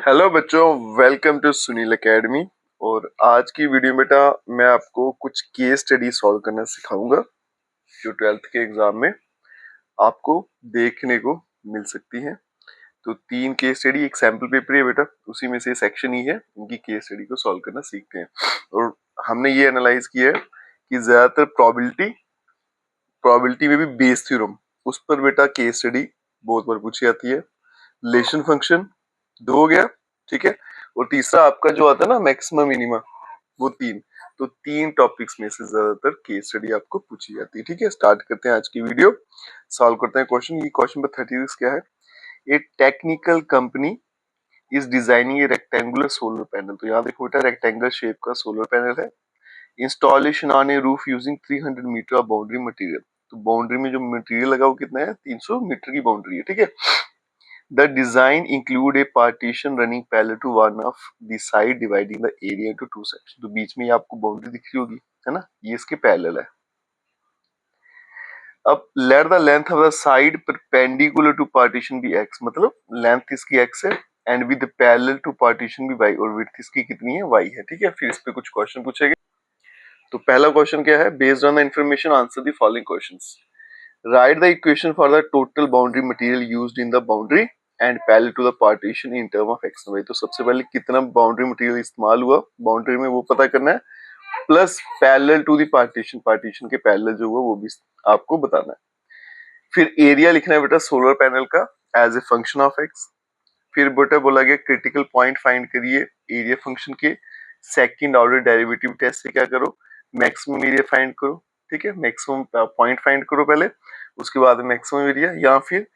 Hello बच्चों, welcome to Sunil academy. और आज की वीडियो में बेटा मैं आपको कुछ केस स्टडी सॉल्व करना सिखाऊंगा जो 12th के एग्जाम में आपको देखने को मिल सकती है। तो 3 केस स्टडी, एक सैंपल पेपर है बेटा, उसी में से सेक्शन ही है, उनकी केस स्टडी को सॉल्व करना सीखते हैं। और हमने ये एनालाइज किया है कि ज्यादातर प्रोबेबिलिटी में भी बेस थ्योरम, उस पर बेटा केस स्टडी बहुत बार पूछी जाती है। रिलेशन फंक्शन 2 हो गया, ठीक है। और तीसरा आपका जो आता है ना मैक्सिमम मिनिमा, वो 3। तो 3 टॉपिक्स में से ज्यादातर केस स्टडी आपको पूछी जाती है, ठीक है। स्टार्ट करते हैं आज की वीडियो, सॉल्व करते हैं क्वेश्चन। ये क्वेश्चन नंबर 36 क्या है? A technical company is designing a rectangular solar panel. तो यहाँ देखो बेटा, रेक्टेंगुलर शेप का सोलर पैनल है। Installation on a roof using 300 metre of boundary material. तो बाउंड्री में जो मटेरियल लगा वो कितना है? 300 मीटर की बाउंड्री है, ठीक है। The design include a partition running parallel to one of the side dividing the area into two sections। तो बीच में ये आपको बाउंड्री दिख रही होगी, है ना, ये इसके पैरेलल है। अब let the length of the side perpendicular to partition be x, मतलब लेंथ इसकी x है and with parallel to partition भी y, और width इसकी कितनी है? y है, ठीक है। फिर इस पे कुछ क्वेश्चन पूछेंगे। तो पहला क्वेश्चन क्या है? Based on the information answer the following questions. Write the equation for the total boundary material used in the boundary and parallel to the partition in term of x and y। तो सबसे पहले कितना boundary material इस्तेमाल हुआ boundary में वो पता करना है, plus parallel to the partition, partition के पैरेलल जो हुआ वो भी आपको बताना है। फिर एरिया लिखना है बेटा सोलर पैनल का as a function of x. फिर बेटा बोला गया क्रिटिकल पॉइंट फाइंड करिए एरिया फंक्शन के। सेकंड ऑर्डर डेरिवेटिव टेस्ट से क्या करो? मैक्सिमम एरिया फाइंड करो, ठीक है। मैक्सिमम पॉइंट फाइंड करो पहले, उसके बाद मैक्सिमम एरिया, या फिर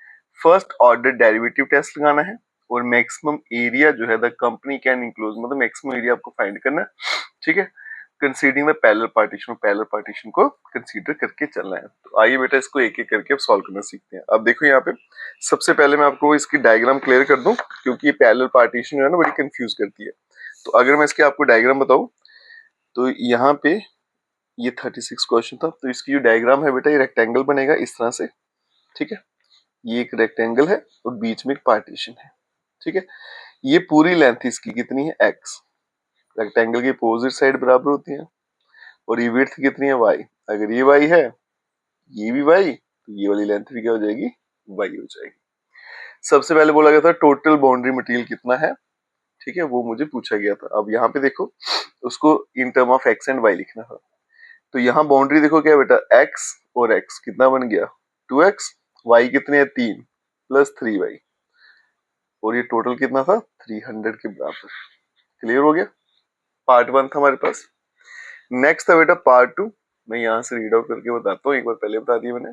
फर्स्ट ऑर्डर डेरिवेटिव टेस्ट लगाना है। और मैक्सिमम एरिया जो है द कंपनी कैन इंक्लोज, मतलब मैक्सिमम एरिया आपको फाइंड करना है, ठीक है। Considering the parallel partition, parallel partition को कंसीडर करके चलना है। तो आइए बेटा इसको एक एक करके अब सॉल्व करना सीखते हैं। अब देखो यहाँ पे सबसे पहले मैं आपको इसकी डायग्राम क्लियर कर दूं, क्योंकि ये पैरेलल पार्टीशन जो है ना बड़ी कंफ्यूज करती है। तो अगर मैं इसके आपको डायग्राम बताऊं, तो यहाँ पे ये 36 क्वेश्चन था। तो इसकी जो डायग्राम है बेटा, ये रेक्टेंगल बनेगा इस तरह से, ठीक है। ये एक रेक्टेंगल है और बीच में एक पार्टीशन है, ठीक है। ये पूरी लेंथ इसकी कितनी है? एक्स। रेक्टेंगल की अपोजिट साइड बराबर होती है, और ये विड्थ कितनी है? y। अगर ये y है, ये भी y, तो ये वाली लेंथ भी क्या हो जाएगी? y हो जाएगी। सबसे पहले बोला गया था टोटल बाउंड्री मटेरियल कितना है, ठीक है, वो मुझे पूछा गया था। अब यहाँ पे देखो उसको in term of x and y लिखना था। तो यहाँ बाउंड्री देखो क्या बेटा, x और x कितना बन गया? 2x, y कितने है? 3 प्लस 3y, और ये टोटल कितना था? 300 के बराबर। क्लियर हो गया? पार्ट 1 था हमारे पास। नेक्स्ट था बेटा पार्ट 2। मैं यहाँ से रीड आउट करके बताता हूँ, एक बार पहले बता दिया मैंने।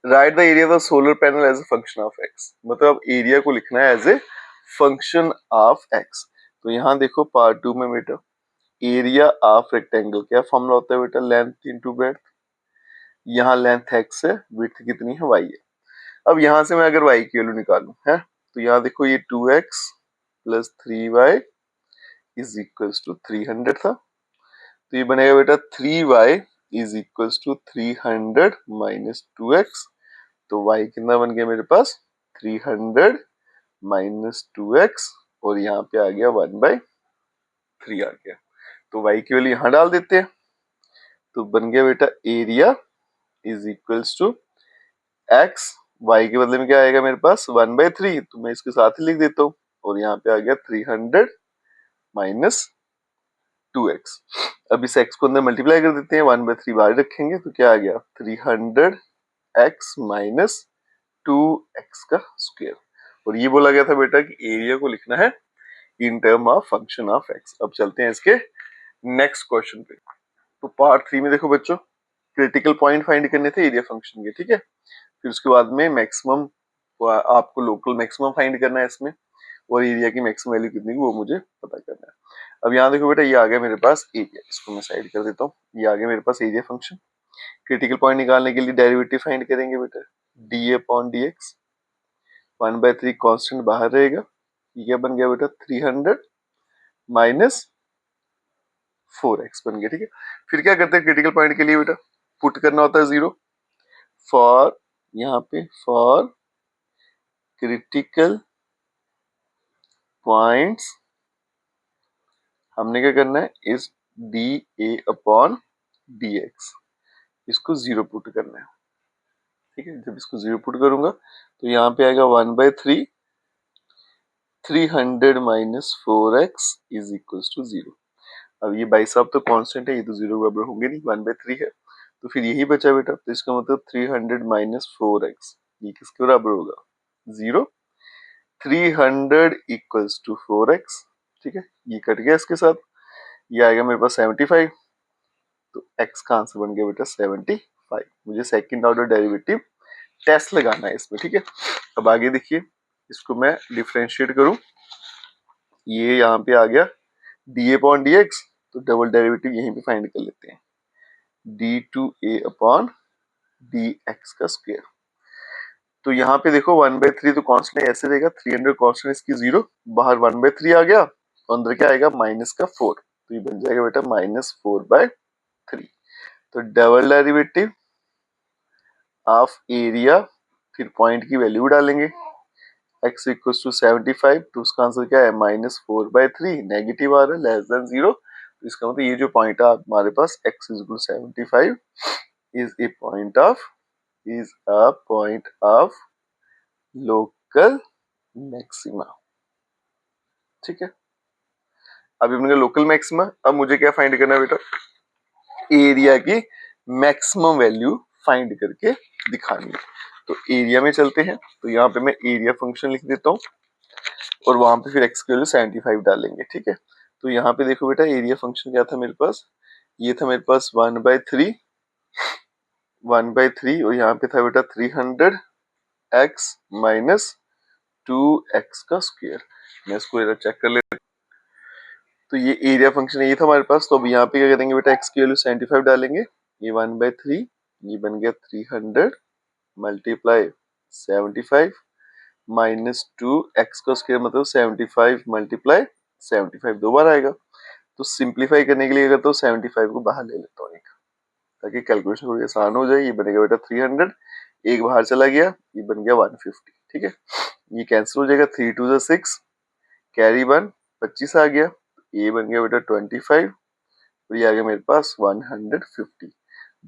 Right the area of solar panel as a function of x, मतलब एरिया को लिखना है as a function of x. तो यहाँ देखो पार्ट 2 में बेटा एरिया ऑफ रेक्टेंगल क्या फॉर्मूला होता है बेटा? Length into breadth. यहाँ लेंथ एक्स है, विड्थ कितनी है? वाई है। अब यहाँ से मैं अगर वाई की वैल्यू निकालूं है, तो यहाँ देखो ये 2x plus 3y is equals to 300 था। तो ये बनेगा बेटा 3y is equals to 300 minus 2x। तो y कितना बन गया मेरे पास? 300 माइनस 2x, और यहाँ पे आ गया 1/3 आ गया। तो y की वैल्यू यहाँ डाल देते हैं, तो बन गया बेटा area is equals to x, y के बदले में क्या आएगा मेरे पास? 1/3। तो मैं इसके साथ ही लिख देता हूँ, और यहाँ पे आ गया 300 माइनस 2x। अब इस x को अंदर मल्टीप्लाई कर देते हैं, 1/3 बाहर रखेंगे, तो क्या आ गया? 300x माइनस 2x का स्क्वायर। और ये बोला गया था बेटा कि एरिया को लिखना है in term of function of x। अब चलते हैं इसके नेक्स्ट क्वेश्चन पे। तो पार्ट 3 में देखो बच्चों क्रिटिकल पॉइंट फाइंड करने थे एरिया फंक्शन के, ठीक है। फिर उसके बाद में मैक्सिमम, आपको लोकल मैक्सिमम फाइंड करना है इसमें, और एरिया की मैक्सिमम वैल्यू कितनी वो मुझे पता करना है। अब यहाँ देखो बेटा ये आ गया मेरे पास एरिया, इसको मैं साइड कर देता हूँ। ये आ गया मेरे पास एरिया फंक्शन। क्रिटिकल पॉइंट निकालने के लिए डेरिवेटिव फाइंड करेंगे बेटा, D upon D x. 1/3 constant बाहर रहेगा, ये क्या बन गया बेटा? 300 माइनस 4x बन गया, ठीक है। फिर क्या करते हैं क्रिटिकल पॉइंट के लिए बेटा, पुट करना होता है 0 फॉर, यहाँ पे फॉर क्रिटिकल पॉइंट्स हमने क्या करना है, इस D A upon D x, इसको 0 पुट करना है। ठीक है, जब इसको 0 पुट करूंगा तो यहाँ पे आएगा 1/3, 300 minus 4x is equals to 0। अब ये भाई साहब तो कांस्टेंट है, ये तो 0 बराबर होंगे नहीं, 1/3 है, तो फिर यही बचा बेटा। तो इसका मतलब 300 माइनस 4x ये किसके बराबर होगा, 0। 300 इक्वल्स टू 4x। ठीक है, ये कट गया इसके साथ, ये आएगा मेरे पास 75। तो x का आंसर बन गया बेटा 75। मुझे सेकंड ऑर्डर डेरिवेटिव टेस्ट लगाना है इसमें। ठीक है, अब आगे देखिए, इसको मैं डिफरेंशिएट करूं, ये यहाँ पे आ गया डी अपॉन डी एक्स, तो डबल डेरिवेटिव यहीं पे फाइंड कर लेते हैं, d two a upon D x का स्क्वायर। तो यहाँ पे देखो 1/3 तो कांस्टेंट ऐसे रहेगा, 300 कांस्टेंट इसकी 0, बाहर 1/3 आ गया, अंदर क्या आएगा माइनस का 4, तो ये बन जाएगा बेटा -4/3। तो डबल डेरिवेटिव ऑफ एरिया, फिर पॉइंट की वैल्यू डालेंगे, x इक्वल्स टू 75, तो उसका आंसर क्या है -4/3, नेगेटिव आ रहा है, लेस देन 0। तो इसका मतलब ये जो पॉइंट है हमारे पास x equal 75 is a point of local maxima. ठीक है, अभी हमने लोकल मैक्सिमा, अब मुझे क्या फाइंड करना है बेटा, एरिया की मैक्सिमम वैल्यू फाइंड करके दिखानी है। तो एरिया में चलते हैं, तो यहाँ पे मैं एरिया फंक्शन लिख देता हूँ और वहां पे फिर एक्स की वैल्यू 75 डालेंगे। ठीक है, तो यहाँ पे देखो बेटा एरिया फंक्शन क्या था मेरे पास, ये था मेरे पास 1/3 और यहाँ पे था बेटा 300 x माइनस 2x का स्क्वायर। मैं इसको जरा चेक कर लेता हूँ। तो ये एरिया फंक्शन ये था हमारे पास, तो अब यहाँ पे क्या करेंगे बेटा, x की वैल्यू 75 डालेंगे, ये 1/3, ये बन गया 300 मल्टीप्लाई 75 माइनस 2x का स्क्वायर, मतलब 75 मल्टीप्लाई 75 दो बार आएगा। तो सिंप्लीफाई करने के लिए अगर तो 75 को बाहर ले लेता हूँ एक, ताकि कैलकुलेशन थोड़ी आसान हो जाए। ये बनेगा बेटा 300, एक बाहर चला गया, ये बन गया 150। ठीक है, ये कैंसिल हो जाएगा, 3 2 6, कैरी 1 25 आ गया, ये बन गया बेटा 25 और ये आ गया मेरे पास 150।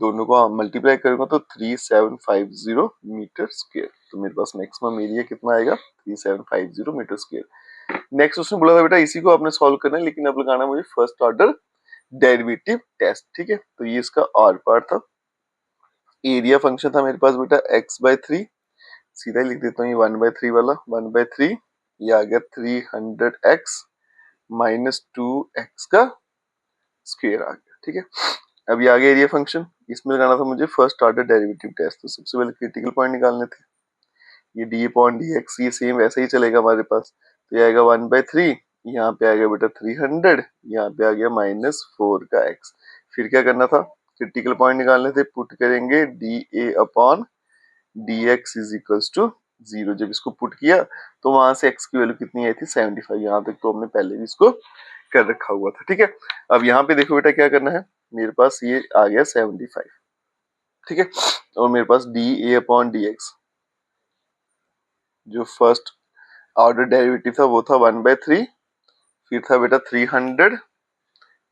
दोनों को मल्टीप्लाई करूंगा तो 3750 मीटर स्क्वायर। तो मेरे पास मैक्सिमम एरिया कितना आएगा, 3750 मीटर स्क्वायर। नेक्स्ट उसने बोला था बेटा इसी को आपने सॉल्व करना है, लेकिन अब लगाना मुझे फर्स्ट ऑर्डर डेरिवेटिव टेस्ट। ठीक है, तो ये इसका और पार्ट था। एरिया फंक्शन था मेरे पास बेटा x/3, सीधा लिख देता हूँ, ये 1/3 वाला 1/3, ये आ गया 300x माइनस 2x का स्क्वायर आ गया। ठीक है, अब ये आ गया एरिया फंक्शन, इसमें लगाना था मुझे फर्स्ट ऑर्डर डेरिवेटिव टेस्ट। तो सबसे पहले क्रिटिकल पॉइंट निकालने थे, ये डी अपॉन डी एक्स, ये सेम वैसे ही चलेगा हमारे पास, तो ये आएगा 1/3, यहाँ पे आ गया बेटा 300, यहाँ पे आ गया -4 का x। फिर क्या करना था, क्रिटिकल पॉइंट निकालने थे, पुट करेंगे d A upon D x is equals to 0। जब इसको पुट किया तो वहां से x की वैल्यू कितनी आई थी 75, यहाँ तक तो हमने पहले भी इसको कर रखा हुआ था। ठीक है, अब यहाँ पे देखो बेटा क्या करना है, मेरे पास ये आ गया 75। ठीक है, और मेरे पास डी ए अपॉन डी एक्स, जो फर्स्ट ऑर्डर डेरिवेटिव था वो था 1/3, फिर था बेटा 300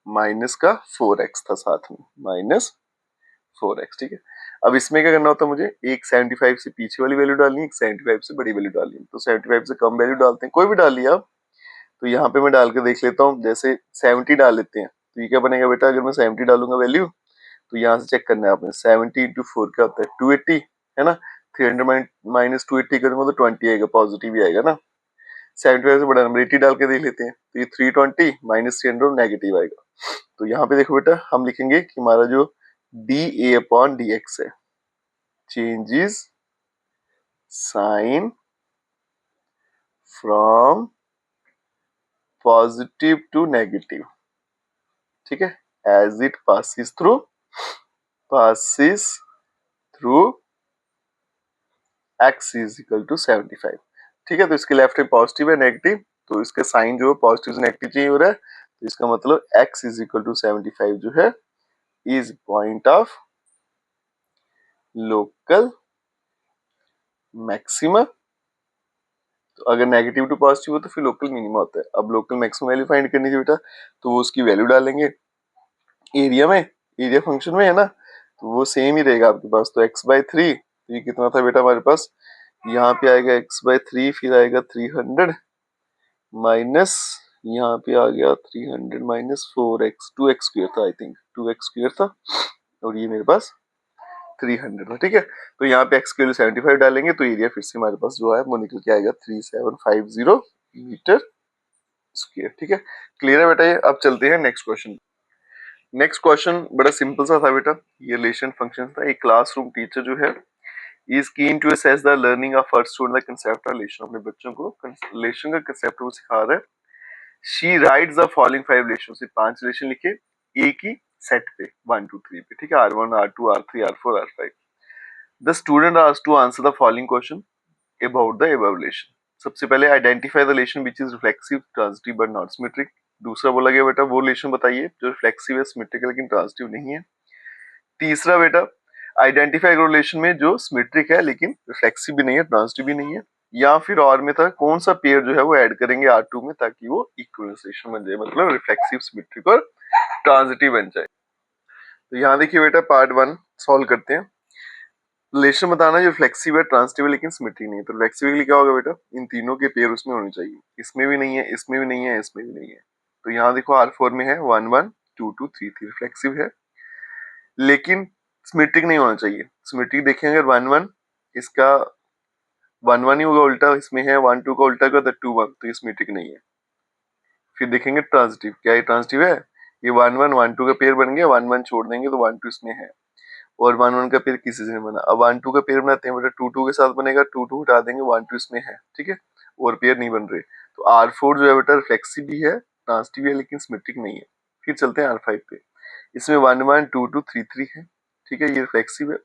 माइनस का 4x था साथ में, -4x। ठीक है, अब इसमें क्या करना होता है मुझे, एक 75 से पीछे वाली वैल्यू डालनी है, एक 75 से बड़ी वैल्यू डालनी है। तो 75 से कम वैल्यू डालते हैं, कोई भी डाल लिया। तो यहाँ पे मैं डाल के देख लेता हूँ, जैसे 70 डाल लेते हैं, तो ये क्या बनेगा बेटा, अगर मैं 70 डालूंगा वैल्यू, तो यहाँ से चेक करना है आपने, 70 इंटू 4 क्या होता है 280, है ना। 300 माइनस 280 करूंगा तो 20 आएगा, पॉजिटिव ही आएगा ना। 75 से बड़ा नंबर 80 डाल के देख लेते हैं, तो ये 320 माइनस 300 नेगेटिव आएगा। तो यहाँ पे देखो बेटा हम लिखेंगे कि हमारा जो डी ए अपॉन डी एक्स है, changes sign from positive to negative. ठीक है, as it passes through x is equal to 75। ठीक है, तो इसके लेफ्ट में पॉजिटिव है नेगेटिव, तो इसका साइन जो है पॉजिटिव से नेगेटिव चेंज हो रहा है, तो इसका मतलब x इज इक्वल टू 75 जो है is point of local maxima तो अगर नेगेटिव टू पॉजिटिव हो तो फिर लोकल मिनिमा होता है। अब लोकल मैक्सिमम वैल्यू फाइंड करनी थी बेटा, तो वो उसकी वैल्यू डालेंगे एरिया में, एरिया फंक्शन में है ना, तो वो सेम ही रहेगा आपके पास। तो x/3, तो ये कितना था बेटा हमारे पास, यहाँ पे आएगा x/3, फिर आएगा 300 माइनस, यहाँ पे आ गया 300 माइनस 4x, 2x स्क्वायर था, आई थिंक 2x स्क्वायर था, और ये मेरे पास 300 था। ठीक है, तो यहाँ पे x की वैल्यू 75 डालेंगे तो एरिया फिर से हमारे पास जो है वो निकल के आएगा 3750 मीटर स्क्वायर। ठीक है, क्लियर है बेटा ये। अब चलते हैं नेक्स्ट क्वेश्चन। नेक्स्ट क्वेश्चन बड़ा सिंपल सा था बेटा, ये रिलेशन फंक्शन था। एक क्लासरूम टीचर जो है is keen to assess the learning of her student the concept of relation, अपने बच्चों को रिलेशन का कंसेप्ट वो सिखा रहा है। she writes the following 5 relation, से 5 रिलेशन लिखे एक ही सेट पे 1 2 3 पे। ठीक है, R1 R2 R3 R4 R5। the student asked to answer the following question about the above relation। सबसे पहले identify the relation which is reflexive transitive but not symmetric. दूसरा बोला गया बेटा वो रिलेशन बताइए जो रिफ्लेक्सिव है, सिमेट्रिक है लेकिन ट्रांजिटिव नहीं है। तीसरा बेटा आइडेंटिफाई रिलेशन में जो सिमेट्रिक है लेकिन रिफ्लेक्सिव भी नहीं है, ट्रांजिटिव भी नहीं है। या फिर और में था कौन सा पेयर जो है वो ऐड करेंगे R2 में ताकि वो इक्विवेलेंस रिलेशन बन जाए, मतलब रिफ्लेक्सिव, सिमेट्रिक और ट्रांजिटिव बन जाए। तो यहाँ देखिए बेटा पार्ट 1 सॉल्व करते हैं। रिलेशन बताना जो फ्लेक्सिबल है, ट्रांजिटिव लेकिन सिमेट्रिक नहीं है। तो फ्लेक्सिबली क्या होगा बेटा, इन तीनों के पेयर उसमें होने चाहिए, इसमें भी नहीं है, इसमें भी नहीं है, इसमें भी नहीं है। तो यहाँ देखो R4 में है 1 1 2 2 3 3 फ्लेक्सिव है लेकिन सिमेट्रिक नहीं होना चाहिए। सिमेट्रिक देखेंगे अगर 1 1 इसका 1 1 ही होगा उल्टा, इसमें है 1 2 का उल्टा का 2 1, तो ये सिमेट्रिक नहीं है। फिर देखेंगे ट्रांजिटिव, क्या ये ट्रांजिटिव है, ये 1 1 1 2 का पेयर बन गया, 1 1 छोड़ देंगे तो 1 2 इसमें है और 1 1 का पेयर किसी से नहीं बना। अब 1 2 का पेयर बनाते हैं बेटा, 2 2 के साथ बनेगा, 2 2 हटा देंगे, 1 2 इसमें है। ठीक है, और पेयर नहीं बन रहे। तो R4 जो है बेटा रिफ्लेक्सिव भी है, ट्रांजिटिव है लेकिन सिमेट्रिक नहीं है। फिर चलते हैं R5 पे, इसमें 1 1 2 2 3 3 है। ठीक है, ये रिफ्लेक्सिव है,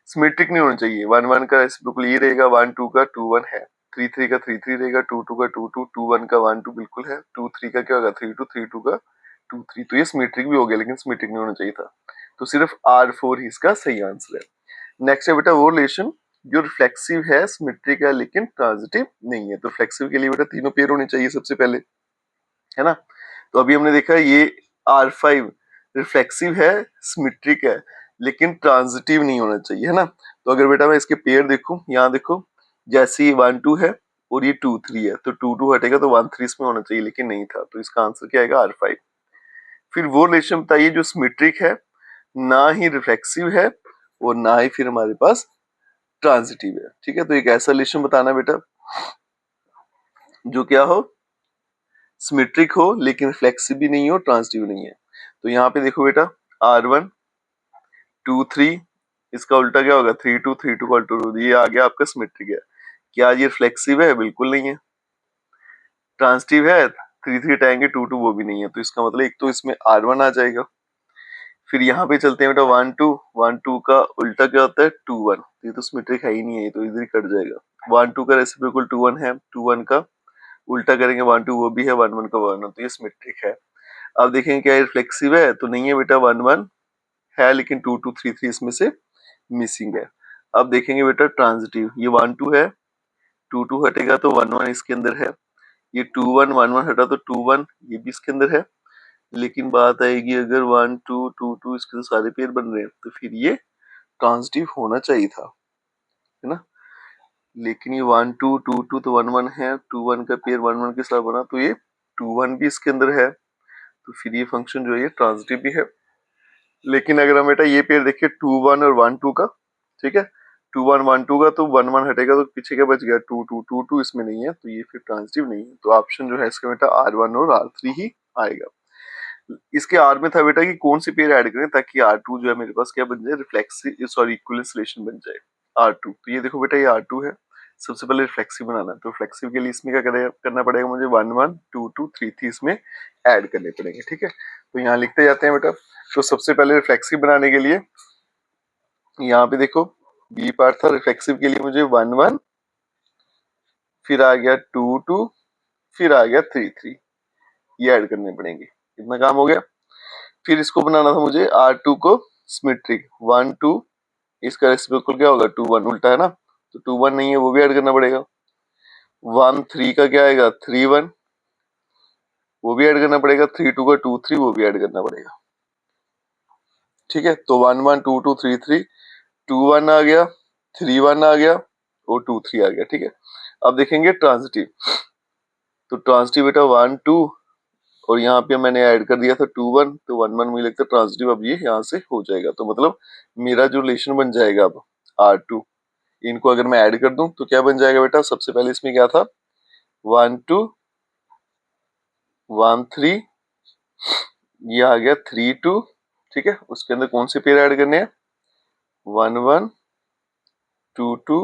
सिमेट्रिक नहीं होना चाहिए। 1 1 का बिल्कुल ये रहेगा, 1 2 का 2 1 है, 3 3 का 3 3 रहेगा, 2 2 का 2 2, 2 1 का 1 2 बिल्कुल है, 2 3 का क्या होगा 3 2, 3 2 का 2 3। तो ये सिमेट्रिक भी हो गया लेकिन सिमेट्रिक नहीं होना चाहिए था। तो सिर्फ R4 ही इसका सही आंसर है। नेक्स्ट है बेटा वो रिलेशन जो रिफ्लेक्सिव है, सिमेट्रिक है लेकिन ट्रांजिटिव नहीं है। तो फ्लेक्सिव के लिए बेटा तीनों पेयर होने चाहिए सबसे पहले, है ना। तो अभी हमने देखा ये R5 रिफ्लेक्सिव है, सिमेट्रिक है लेकिन ट्रांजिटिव नहीं होना चाहिए, है ना। तो अगर बेटा मैं इसके पेयर देखूं, यहाँ देखो जैसे ये 1 2 है और ये 2 3 है, तो 2 2 हटेगा तो 1 3 इसमें होना चाहिए लेकिन नहीं था, तो इसका आंसर क्या आएगा R5। फिर वो रिलेशन बताइए जो सिमेट्रिक है, ना ही रिफ्लेक्सिव है और ना ही फिर हमारे पास ट्रांजिटिव है। ठीक है, तो एक ऐसा रिलेशन बताना बेटा जो क्या हो, सिमेट्रिक हो लेकिन रिफ्लेक्सिव भी नहीं हो, ट्रांजिटिव नहीं है। तो यहाँ पे देखो बेटा R1 2 3, इसका उल्टा क्या होगा 3 2, 3 2 का उल्टा 2, ये आ गया आपका सिमेट्रिक है। क्या ये रिफ्लेक्सिव है, बिल्कुल नहीं है। ट्रांजिटिव है, 3 3 हटाएंगे 2 2, वो भी नहीं है। तो इसका मतलब एक तो इसमें R1 आ जाएगा। फिर यहाँ पे चलते हैं बेटा 1 2, 1 2 का उल्टा क्या होता है 2 1, ये तो सिमेट्रिक है ही नहीं है, तो इधर ही कट जाएगा। 1 2 का रेसिप्रोकल 2 1 है, 2 1 का उल्टा करेंगे 1 2, वो भी है, 1 1 का 1 1, तो ये सिमेट्रिक है। अब देखेंगे क्या रिफ्लेक्सिव है, तो नहीं है बेटा, 1 1 है लेकिन 2 2 3 3 इसमें से मिसिंग है। अब देखेंगे बेटा ट्रांजिटिव, ये 1 2 है, 2 2 हटेगा तो 1 1 इसके अंदर है, ये 2 1 1 1 हटा तो 2 1 ये भी इसके अंदर है। लेकिन बात आएगी अगर 1 2 2 2 इसके तो सारे पेयर बन रहे हैं, तो फिर ये ट्रांजिटिव होना चाहिए था, है ना। लेकिन ये 1 2 2 2 तो 1 1 है, 2 1 का पेयर 1 1 के साथ बना, तो ये 2 1 भी इसके अंदर है, तो फिर ये फंक्शन जो है ये ट्रांजिटिव भी है। लेकिन अगर हम बेटा ये पेयर देखें 2 1 और 1 2 का, ठीक है, 2 1 1 2 का, तो 1 1 हटेगा तो पीछे क्या बच गया 2 2 2 2, इसमें नहीं है, तो ये फिर ट्रांजिटिव नहीं है। तो ऑप्शन जो है इसका बेटा R1 और R3 ही आएगा। इसके आर में था बेटा कि कौन सी पेयर ऐड करें ताकि R2 जो है मेरे पास क्या बन जाए, रिफ्लेक्सिव सॉरी इक्विवेलेंस रिलेशन बन जाए R2। तो ये देखो बेटा ये R2 है, सबसे पहले रिफ्लेक्सिव बनाना है। तो रिफ्लेक्सिव के लिए इसमें क्या करना पड़ेगा मुझे, 1 1 2 2 3 3 इसमें ऐड करने पड़ेंगे। ठीक है, तो यहाँ लिखते जाते हैं बेटा। तो सबसे पहले रिफ्लेक्सिव बनाने के लिए यहाँ पे देखो बी पार्ट था, रिफ्लेक्सिव के लिए मुझे 1 1, फिर आ गया 2 2, फिर आ गया 3 3, ये ऐड करने पड़ेंगे। इतना काम हो गया। फिर इसको बनाना था मुझे R2 को सिमेट्रिक, 1 2, इसका रेसिप्रोकल क्या होगा 2 1, उल्टा है ना, तो 2 1 नहीं है, वो भी ऐड करना पड़ेगा। 1 3 का क्या आएगा 3 1, वो भी ऐड करना पड़ेगा। 3 2 का 2 3, वो भी ऐड करना पड़ेगा। ठीक है, तो 1 1 2 2 3 3, 2 1 आ गया, 3 1 आ गया और 2 3 आ गया। ठीक है, अब देखेंगे ट्रांजिटिव। तो ट्रांजिटिव बेटा 1 2, और यहाँ पे मैंने ऐड कर दिया था 2 1, तो 1 1 मुझे लगता है ट्रांजिटिव अब ये यहाँ से हो जाएगा। तो मतलब मेरा जो रिलेशन बन जाएगा अब R2, इनको अगर मैं ऐड कर दूं तो क्या बन जाएगा बेटा, सबसे पहले इसमें क्या था 1 2 1 3, ये आ गया 3 2। ठीक है, उसके अंदर कौन से पेयर ऐड करने हैं 1 1 2 2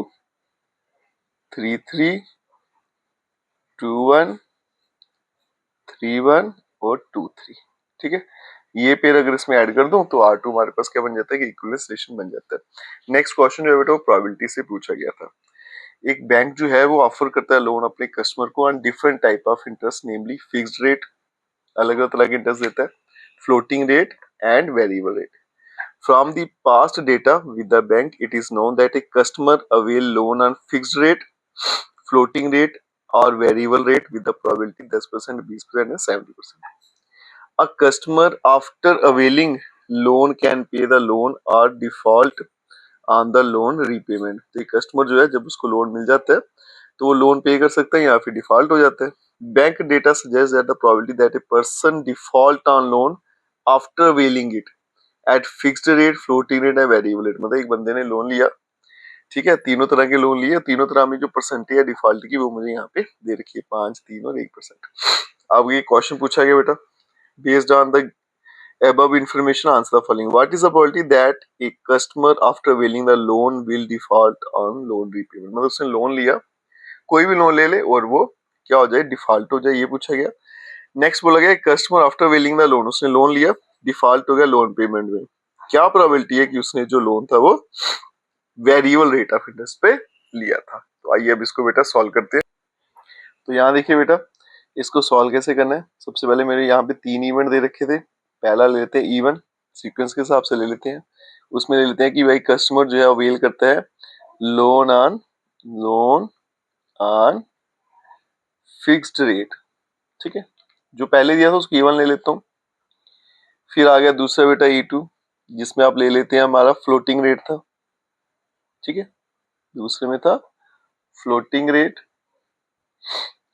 3 3 2 1 3 1 और 2 3। ठीक है, ये पेयर अगर इसमें ऐड कर दूं तो R2 हमारे पास क्या बन जाता है कि इक्विवेलेंस रिलेशन बन जाता है। नेक्स्ट क्वेश्चन जो है बेटा वो प्रोबेबिलिटी से पूछा गया था। एक बैंक जो है वो ऑफर करता है लोन अपने कस्टमर को on different type of interest, namely fixed rate, अलग अलग तरह के इंटरेस्ट देता है, floating rate and variable rate. From the past data with the bank, it is known that a customer avail loan on fixed rate, floating rate or variable rate with the probability 10%, 20% and 70%. A customer after availing loan can pay the loan or default on the loan repayment. तो customer जो है जब उसको loan मिल जाता है तो वो loan पे कर सकता है या फिर डिफॉल्ट हो जाता है। Bank data suggest that the probability that a person default on loan after availing it at fixed rate, floating rate and variable rate. मतलब एक बंदे ने लोन लिया, ठीक है, तीनों तरह के लोन लिए, तीनों तरह में जो परसेंटेज है डिफॉल्ट की वो मुझे यहाँ पे दे रखी है 5 3 और 1%। अब ये क्वेश्चन पूछा गया बेटा, based on the above information answer the following. What is the probability that a customer after availing the loan will default on loan repayment? मतलब उसने लोन लिया, कोई भी लोन ले ले और वो क्या हो जाए डिफॉल्ट हो जाए, ये पूछा गया। नेक्स्ट बोला गया customer after availing the loan, उसने लोन लिया डिफॉल्ट हो गया लोन पेमेंट में, क्या प्रोबेबिलिटी है कि उसने जो लोन था वो वेरिएबल रेट ऑफ इंटरेस्ट पे लिया था। तो आइए अब इसको बेटा सॉल्व करते हैं। तो यहाँ देखिए बेटा, इसको सॉल्व कैसे करना है। सबसे पहले मेरे यहाँ पे 3 इवेंट दे रखे थे। पहला ले लेते हैं इवन, सीक्वेंस के हिसाब से ले लेते हैं। उसमें ले लेते हैं कि भाई कस्टमर जो है अवेल करता है लोन ऑन फिक्स्ड रेट। ठीक है, जो पहले दिया था उसको E1 ले लेता हूँ। फिर आ गया दूसरा बेटा E2, जिसमें आप ले लेते हैं हमारा फ्लोटिंग रेट था। ठीक है, दूसरे में था फ्लोटिंग रेट,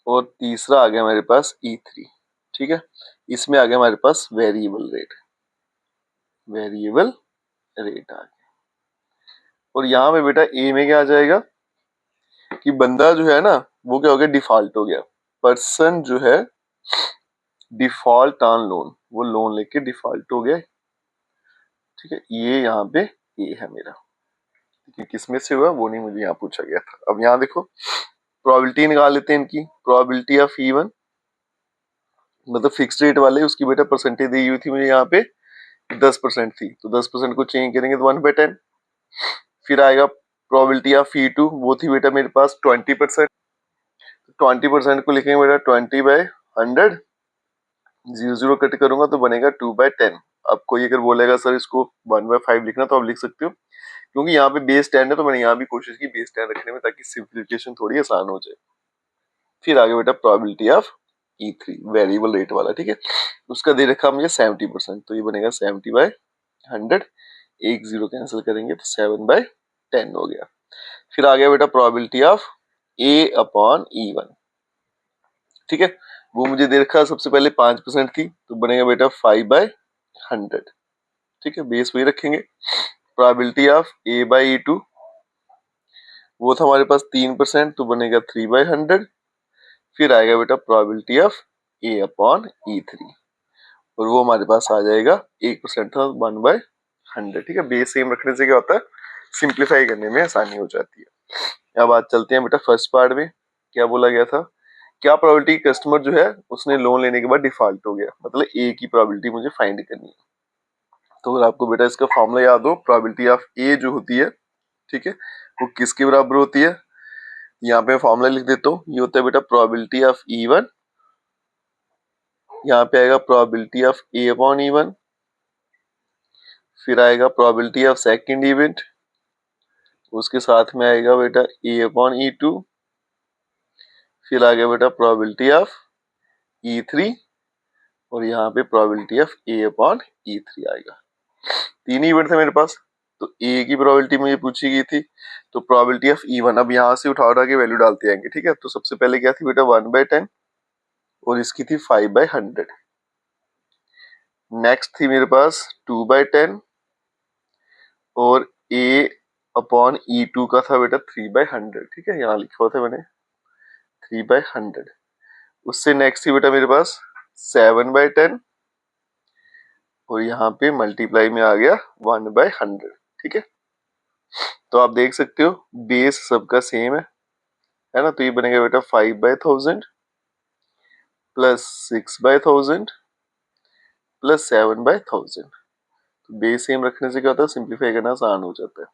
और तीसरा आ गया हमारे पास E3। ठीक है, इसमें आ गया हमारे पास वेरिएबल रेट आ गया। और यहाँ पे बेटा ए में क्या आ जाएगा कि बंदा जो है ना वो क्या हो गया डिफॉल्ट हो गया, पर्सन जो है डिफॉल्ट ऑन लोन, वो लोन लेके डिफॉल्ट हो गया। ठीक है, ये यहाँ पे ए है मेरा, कि किसमें से हुआ वो नहीं मुझे यहाँ पूछा गया था। अब यहाँ देखो प्रोबेबिलिटी निकाल लेते हैं इनकी। प्रोबेबिलिटी ऑफ E1 मतलब फिक्स रेट वाले, उसकी बेटा परसेंटेज दी हुई थी मुझे यहाँ पे 10% थी, तो 10% को चेंज करेंगे तो 1/10। फिर आएगा प्रोबेबिलिटी ऑफ E2, वो थी बेटा मेरे पास 20%। 20% को लिखेंगे बेटा 20/100, 0 कट करूंगा तो बनेगा 2/10। अब कोई अगर बोलेगा सर इसको 1/5 लिखना, तो आप लिख सकते हो, क्योंकि यहाँ पे बेस 10 है तो मैंने यहाँ भी कोशिश की बेस 10 रखने में ताकि सिंप्लीफिकेशन थोड़ी आसान हो जाए। फिर आगे बेटा probability of E3 variable rate वाला। ठीक है, उसका दे रखा मुझे 70%, तो ये बनेगा 70/100, एक 0 कैंसिल करेंगे तो 7/10 हो गया। फिर आ गया बेटा प्रोबेबिलिटी ऑफ A/E1। ठीक है, वो मुझे दे रखा सबसे पहले 5% थी, तो बनेगा बेटा 5/100। ठीक है, बेस वही रखेंगे। प्रोबेबिलिटी ऑफ A/E2, वो था हमारे पास 3%, तो बनेगा 3/100। फिर आएगा बेटा प्रोबेबिलिटी ऑफ A/E3, और वो हमारे पास आ जाएगा 1% था 1/100। ठीक है, बेस सेम रखने से क्या होता है सिंप्लीफाई करने में आसानी हो जाती है। अब आज चलते हैं बेटा फर्स्ट पार्ट में। क्या बोला गया था, क्या प्रोबेबिलिटी कस्टमर जो है उसने लोन लेने के बाद डिफॉल्ट हो गया, मतलब ए की प्रोबेबिलिटी मुझे फाइंड करनी है। तो अगर आपको बेटा इसका फॉर्मूला याद हो, प्रोबेबिलिटी ऑफ ए जो होती है, ठीक है, वो किसके बराबर होती है, यहाँ पे फॉर्मूला लिख देता हूँ। ये होता है बेटा प्रोबेबिलिटी ऑफ E1, यहाँ पे आएगा प्रोबेबिलिटी ऑफ A/E1, फिर आएगा प्रोबेबिलिटी ऑफ सेकंड इवेंट, उसके साथ में आएगा बेटा A/E2, फिर आ गया बेटा प्रोबेबिलिटी ऑफ E3 और यहाँ पे probability of A upon E3 आएगा। तीन ही वर्ड थे मेरे पास, तो A की प्रोबेबिलिटी मुझे पूछी गई थी, तो प्रोबेबिलिटी ऑफ E1 अब यहाँ से उठा उठा के वैल्यू डालते जाएंगे, ठीक है। तो सबसे पहले क्या थी बेटा 1/10 और इसकी थी 5/100। नेक्स्ट थी मेरे पास 2/10 और A अपॉन E2 का था बेटा 3/100, ठीक है, यहाँ लिखा हुआ था मैंने 3/100। उससे नेक्स्ट थी बेटा मेरे पास 7/10 और यहाँ पे मल्टीप्लाई में आ गया 1/100, ठीक है। तो आप देख सकते हो बेस सबका सेम है ना, तो ये बनेगा बेटा 5/1000 प्लस 6/1000 प्लस 7/1000। तो बेस सेम रखने से क्या होता है, सिंप्लीफाई करना आसान हो जाता है।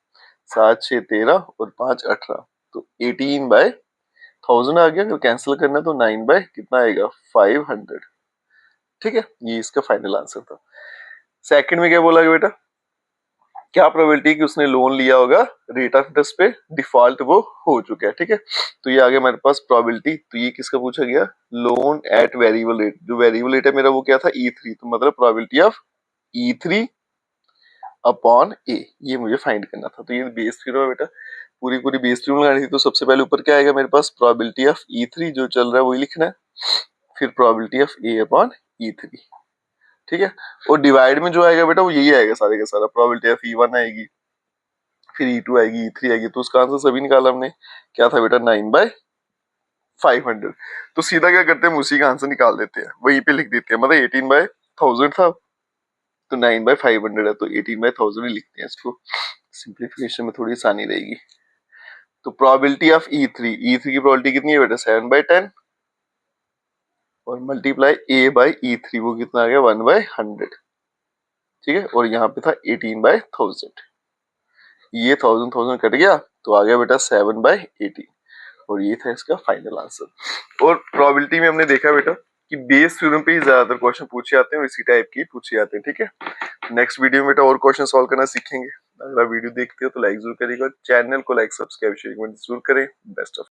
7 6 13 और 5 18, तो 18/1000 आ गया। अगर कैंसिल करना तो 9 बाय कितना आएगा 500, ठीक है। ये इसका फाइनल आंसर था। सेकंड में क्या बोला गया बेटा, क्या प्रोबेबिलिटी कि उसने लोन लिया होगा रेट ऑफ इंटरेस्ट पे डिफॉल्ट वो हो चुका है, ठीक है। तो ये आ गया मेरे पास प्रोबेबिलिटी। तो ये किसका पूछा गया, लोन एट वेरिएबल रेट। जो वेरिएबल रेट है मेरा वो क्या था E3, तो मतलब probability of E3 upon A, ये मुझे फाइंड करना था। तो ये बेस थ्योरम है बेटा, पूरी पूरी बेस थ्योरम लगानी थी। तो सबसे पहले ऊपर क्या आएगा मेरे पास, प्रोबेबिलिटी ऑफ E3 जो चल रहा है वही लिखना है, फिर probability of A upon E3, ठीक है। और डिवाइड में जो आएगा बेटा वो यही आएगा सारे का सारा, प्रोबेबिलिटी ऑफ E1 आएगी, फिर E2 आएगी, E3 आएगी। तो उसका आंसर सभी निकाला हमने, क्या था बेटा 9/500। तो सीधा क्या करते हैं, उसी का आंसर निकाल देते हैं, वहीं पे लिख देते हैं। मतलब 18/1000 था तो 9/500 है, तो 18/1000 ही लिखते हैं इसको, सिंप्लीफिकेशन में थोड़ी आसानी रहेगी। तो प्रोबेबिलिटी ऑफ E3 की प्रोबेबिलिटी कितनी है बेटा 7/10 और मल्टीप्लाई A बाई E3 वो कितना आ गया 1/100, ठीक है। और यहाँ पे था 18/1000, ये 1000 कट गया तो आ गया बेटा 7/18 और ये था इसका फाइनल आंसर। और प्रोबेबिलिटी में हमने देखा बेटा कि बेस थ्योरम पे ही ज्यादातर क्वेश्चन पूछे आते हैं और इसी टाइप की पूछे जाते हैं, ठीक है। नेक्स्ट वीडियो में बेटा और क्वेश्चन सॉल्व करना सीखेंगे। अगर आप वीडियो देखते हो तो लाइक जरूर करिएगा, चैनल को लाइक सब्सक्राइब शेयर जरूर करें। Best of